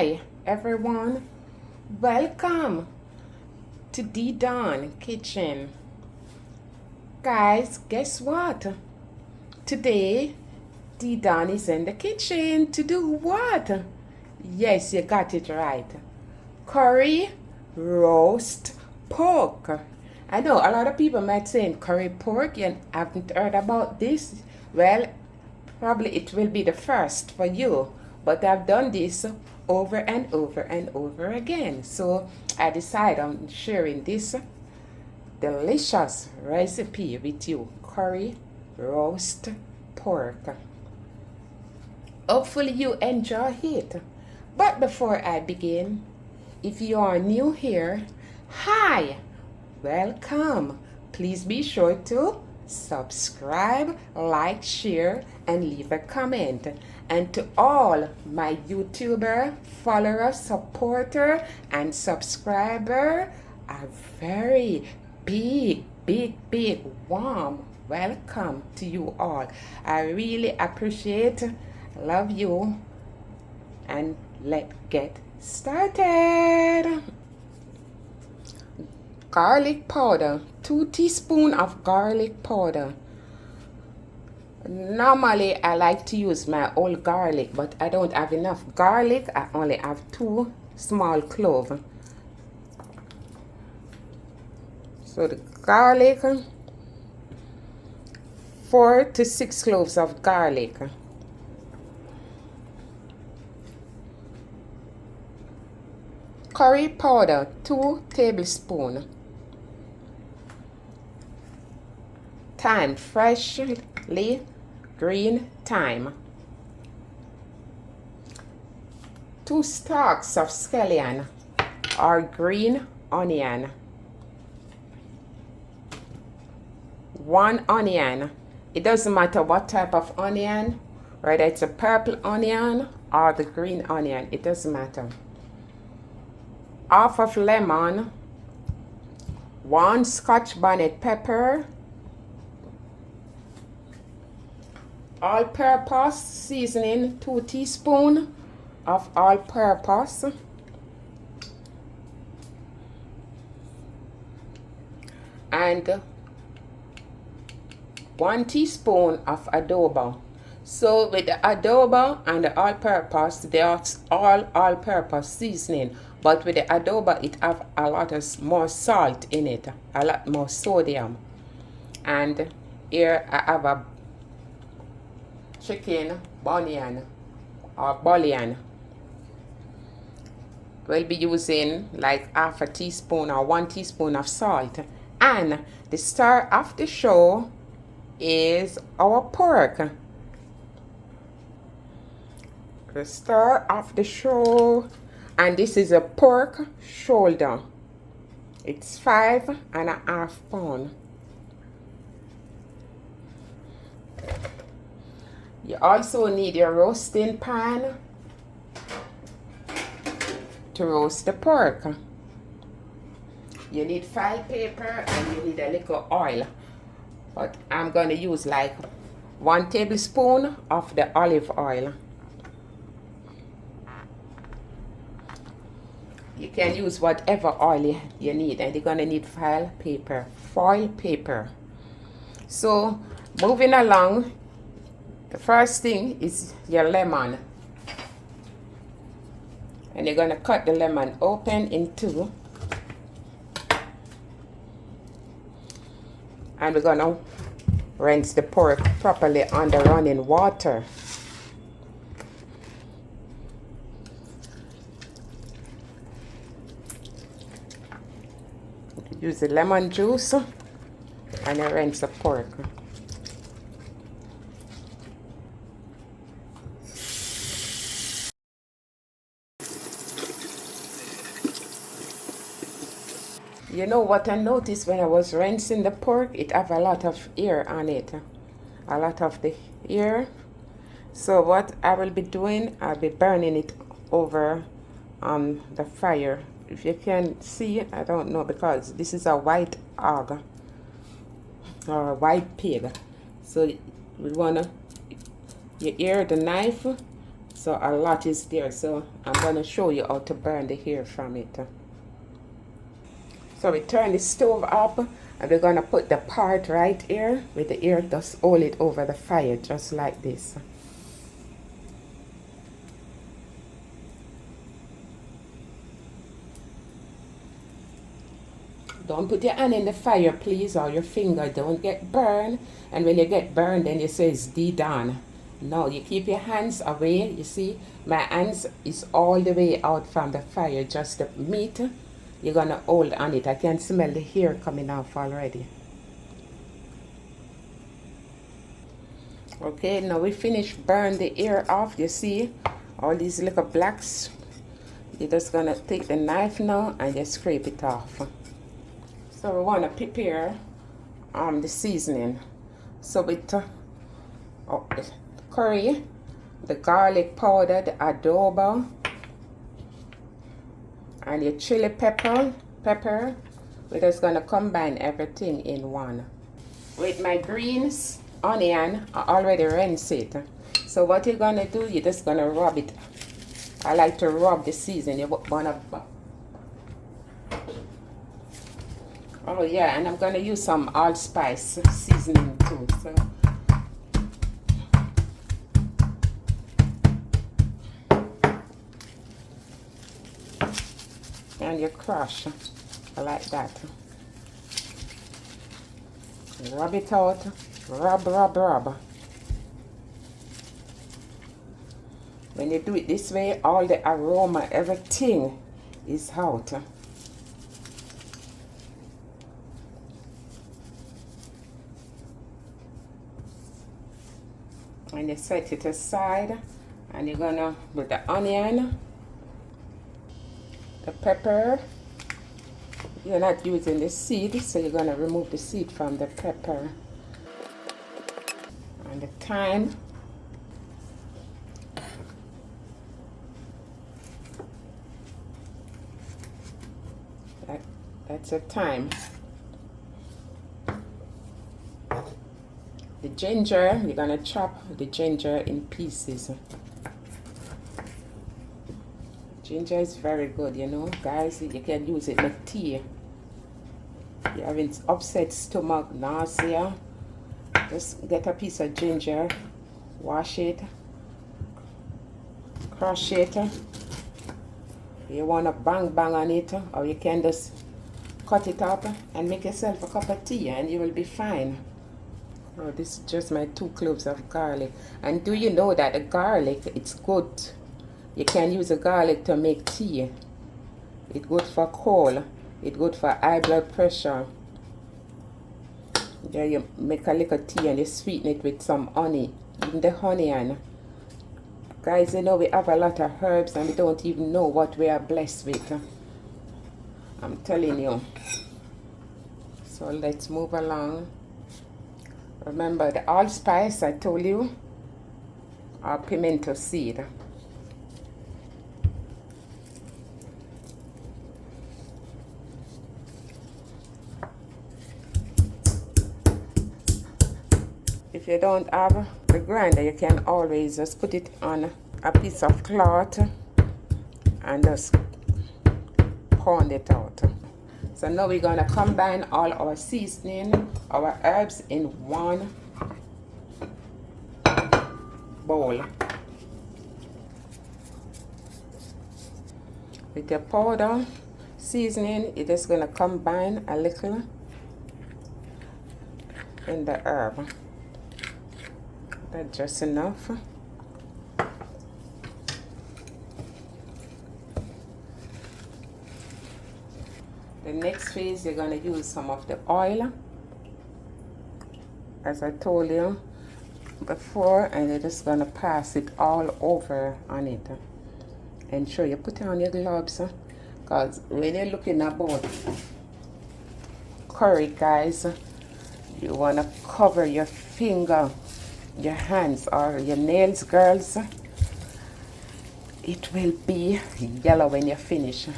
Hi everyone, welcome to D Dawn Kitchen. Guys, guess what? Today D Dawn is in the kitchen to do what? Yes, you got it right. Curry roast pork. I know a lot of people might say curry pork and haven't heard about this. Well, probably it will be the first for you, but I've done this over and over and over again. So I decided on sharing this delicious recipe with you. Curry roast pork. Hopefully you enjoy it. But before I begin, if you are new here, hi, welcome. Please be sure to subscribe, like, share, and leave a comment. And to all my YouTuber, follower, supporter, and subscriber, a very big, warm welcome to you all. I really appreciate, love you, and let's get started. Garlic powder, 2 teaspoons of garlic powder. Normally I like to use my whole garlic, but I don't have enough garlic. I only have 2 small cloves. So the garlic, 4 to 6 cloves of garlic. Curry powder, 2 tablespoons. Thyme, freshly green thyme. 2 stalks of scallion or green onion. 1 onion. It doesn't matter what type of onion, whether it's a purple onion or the green onion, it doesn't matter. Half of lemon. 1 Scotch bonnet pepper. All-purpose seasoning, 2 teaspoons of all-purpose. And 1 teaspoon of adobo. So with the adobo and the all-purpose, they are all-purpose seasoning. But with the adobo, it have a lot of more salt in it, a lot more sodium. And here I have a chicken bouillon or bouillon. We'll be using like half a teaspoon or 1 teaspoon of salt. And the star of the show is our pork. The star of the show, and this is a pork shoulder. It's 5.5 pounds. You also need your roasting pan to roast the pork. You need file paper and you need a little oil. But I'm going to use like 1 tablespoon of the olive oil. You can use whatever oil you need, and you're going to need foil paper. So moving along, the first thing is your lemon. And you're going to cut the lemon open in 2. And we're going to rinse the pork properly under running water. Use the lemon juice and you rinse the pork. You know what I noticed when I was rinsing the pork? It have a lot of hair on it. A lot of the hair. So what I will be doing, I'll be burning it over on the fire. If you can see, I don't know, because this is a white hog or a white pig. So we wanna, you hear the knife So a lot is there. So I'm going to show you how to burn the hair from it. So we turn the stove up and we're going to put the part right here with the air, just hold it over the fire just like this. Don't put your hand in the fire, please, or your finger don't get burned. And when you get burned, then you say it's done. No, you keep your hands away. You see, my hands is all the way out from the fire. Just the meat, you're gonna hold on it. I can smell the hair coming off already. Okay, now we finished burn the hair off. You see, all these little blacks. You're just gonna take the knife now and just scrape it off. So we want to prepare the seasoning. So with the curry, the garlic powder, the adobo, and your chili pepper, we're just going to combine everything in one. With my greens, onion, I already rinsed it. So what you're going to do, you're just going to rub it. I like to rub the seasoning. You want to... Oh yeah, and I'm gonna use some allspice seasoning too. So and you crush like that. Rub it out. Rub. When you do it this way, all the aroma, everything is out. And you set it aside, and you're gonna put the onion, the pepper. You're not using the seed, so you're gonna remove the seed from the pepper, and the thyme, that's a thyme. The ginger, you're gonna chop the ginger in pieces. Ginger is very good, you know, guys. You can use it with tea. You're having upset stomach, nausea. Just get a piece of ginger, wash it, crush it. You wanna bang on it, or you can just cut it up and make yourself a cup of tea, and you will be fine. Oh, this is just my 2 cloves of garlic. And do you know that the garlic, it's good. You can use the garlic to make tea. It's good for cold. It's good for high blood pressure. Then you make a little tea and you sweeten it with some honey. Even the honey, and guys, you know we have a lot of herbs and we don't even know what we are blessed with. I'm telling you. So let's move along. Remember the allspice I told you, or pimento seed. If you don't have the grinder, you can always just put it on a piece of cloth and just pound it out. So now we're going to combine all our seasoning, our herbs in one bowl. With your powder seasoning, you're just going to combine a little in the herb. That's just enough. The next phase, you're going to use some of the oil, as I told you before, and you're just going to pass it all over on it. Ensure you put on your gloves, because when you're looking about curry, guys, you want to cover your finger, your hands, or your nails, girls. It will be yellow when you finish.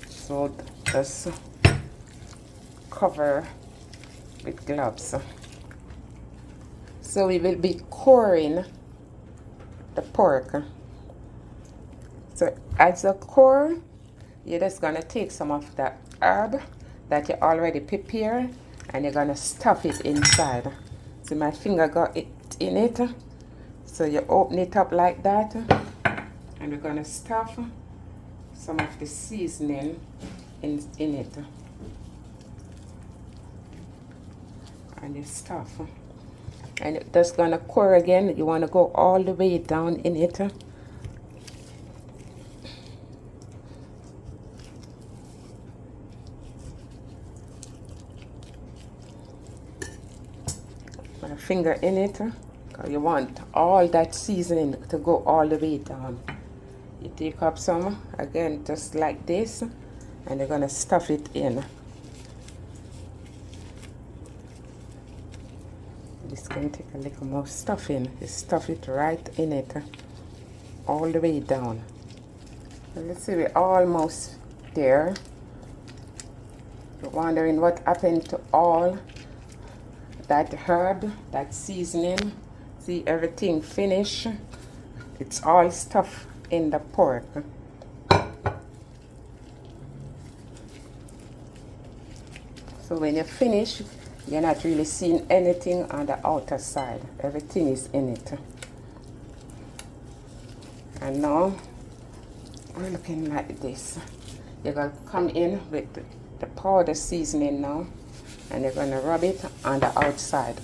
So just cover with gloves. So we will be pouring the pork. So as a core, you're just gonna take some of that herb that you already prepare and you're gonna stuff it inside. See, my finger got it in it. So you open it up like that and we're gonna stuff some of the seasoning in it. And you stuff. And it's just gonna pour again. You wanna go all the way down in it. Put a finger in it. Because you want all that seasoning to go all the way down. You take up some, again, just like this, and you're gonna stuff it in. This can take a little more stuffing. You stuff it right in it, all the way down. And let's see, we're almost there. You're wondering what happened to all that herb, that seasoning. See, everything finished. It's all stuffed in the pork. So when you finish, you're not really seeing anything on the outer side. Everything is in it. And now we're looking like this. You're going to come in with the powder seasoning now, and you're going to rub it on the outside.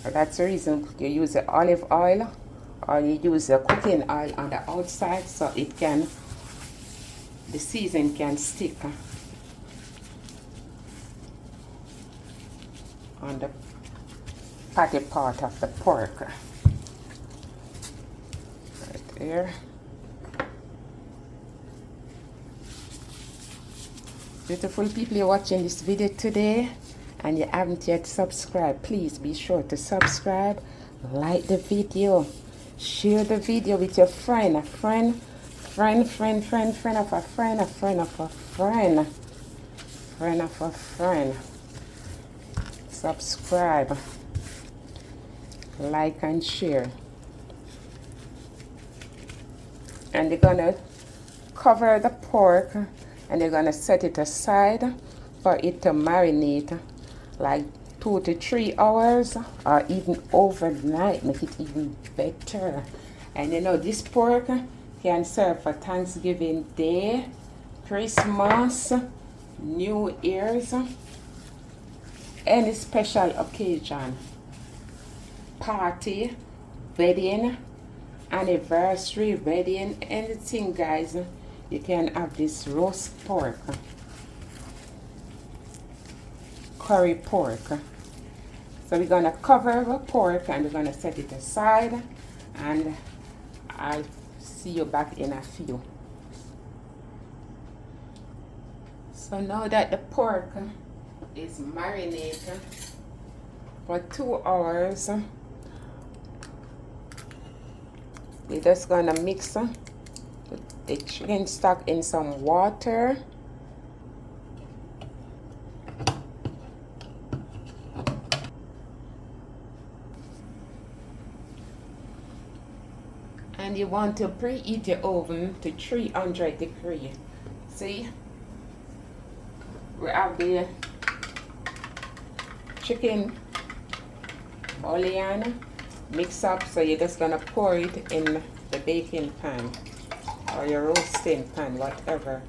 That's the reason you use the olive oil or you use the cooking oil on the outside so it can, the seasoning can stick on the fatty part of the pork. Right there. Beautiful people, you're watching this video today and you haven't yet subscribed, please be sure to subscribe, like the video, share the video with your friend, a friend, friend of a friend, a friend of a friend, friend of a friend. Subscribe, like and share. And you're gonna cover the pork and you're gonna set it aside for it to marinate like 2 to 3 hours or even overnight, make it even better. And you know, this pork can serve for Thanksgiving Day, Christmas, New Year's, any special occasion, party, wedding, anniversary, wedding, anything, guys. You can have this roast pork, curry pork. So we're gonna cover the pork and we're gonna set it aside, and I'll see you back in a few. So now that the pork is marinated for 2 hours, we're just gonna mix the chicken stock in some water. And you want to preheat your oven to 300 degrees. See? We have the chicken bouillon mix up, so you're just gonna pour it in the baking pan or your roasting pan, whatever.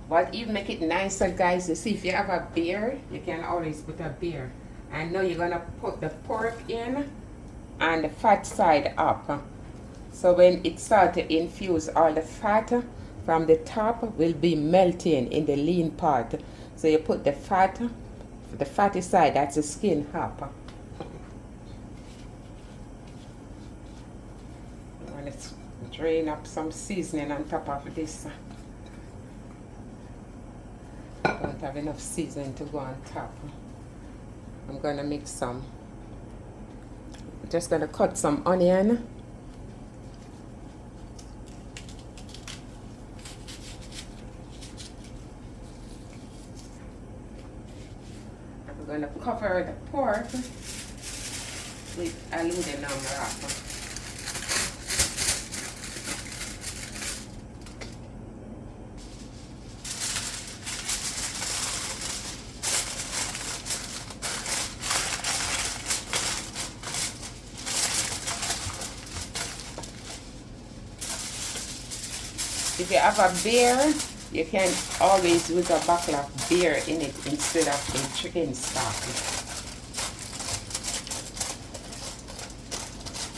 What even make it nicer, guys, you see, if you have a beer, you can always put a beer. And now you're gonna put the pork in and the fat side up. So when it starts to infuse, all the fat from the top will be melting in the lean part. So you put the fatty side, that's the skin up. And let's drain up some seasoning on top of this. I don't have enough seasoning to go on top. I'm gonna mix some. Just gonna cut some onion. going to cover the pork with aluminum wrap. If you have a beer, you can always use a bottle of beer in it instead of the chicken stock.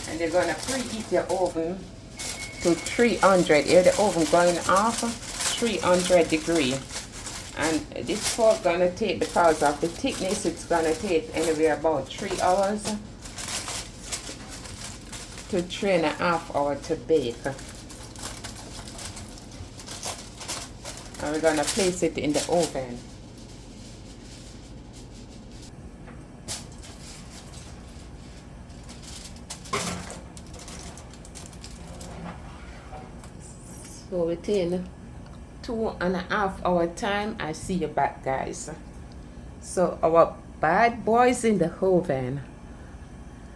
And you're going to preheat your oven to 300. Here the oven going off 300 degrees. And this pork going to take, because of the thickness, it's going to take anywhere about 3 hours to 3.5 hours to bake. And we're going to place it in the oven. So within 2.5 hour time, I see you back, guys. So our bad boys in the oven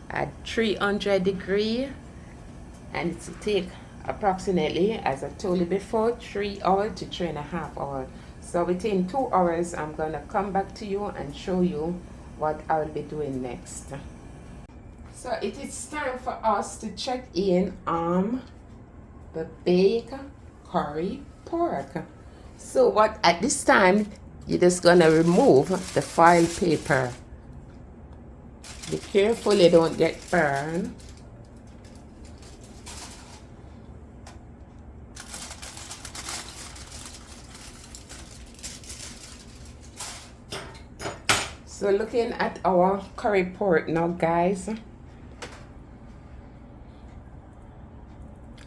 at 300 degrees, and it's take approximately, as I told you before, 3 hours to 3.5 hours. So within 2 hours, I'm gonna come back to you and show you what I'll be doing next. So it is time for us to check in on the baked curry pork. So what at this time, you're just gonna remove the foil paper. Be careful you don't get burned. So looking at our curry pork now, guys,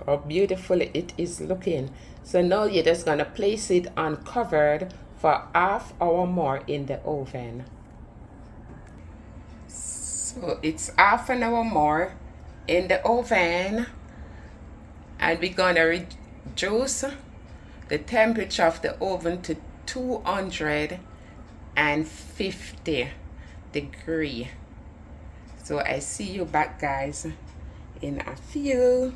how beautiful it is looking. So now you're just gonna place it uncovered for half hour more in the oven. So it's half an hour more in the oven, and we're gonna reduce the temperature of the oven to 250 degrees. So I see you back, guys, in a few.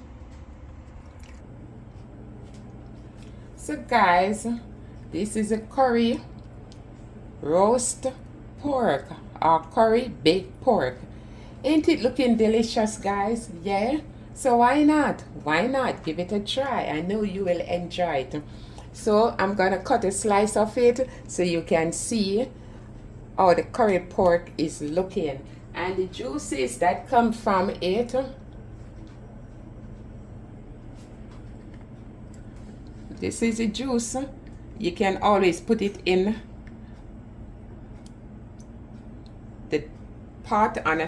So guys, this is a curry roast pork or curry baked pork. Ain't it looking delicious, guys? Yeah, so why not give it a try? I know you will enjoy it. So I'm gonna cut a slice of it so you can see how the curry pork is looking, and the juices that come from it. This is the juice. You can always put it in the pot on the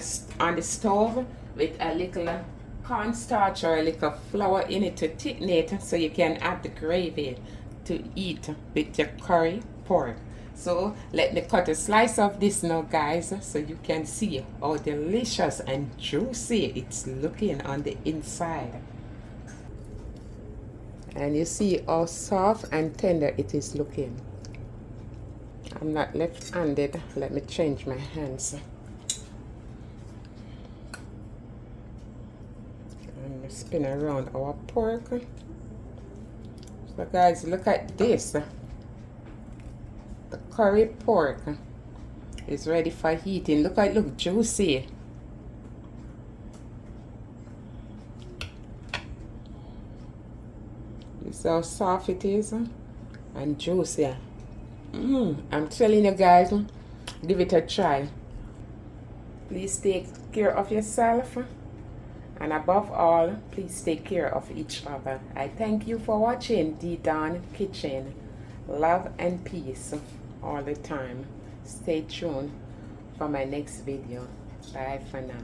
stove with a little cornstarch or a little flour in it to thicken it, so you can add the gravy to eat with your curry pork. So let me cut a slice of this now, guys, so you can see how delicious and juicy it's looking on the inside. And you see how soft and tender it is looking. I'm not left-handed. Let me change my hands. And spin around our pork. So guys, look at this. The curry pork is ready for heating. Look juicy. This is how soft it is and juicy. I'm telling you guys, give it a try. Please take care of yourself, and above all, please take care of each other. I thank you for watching D Dawn Kitchen. Love and peace all the time. Stay tuned for my next video. Bye for now.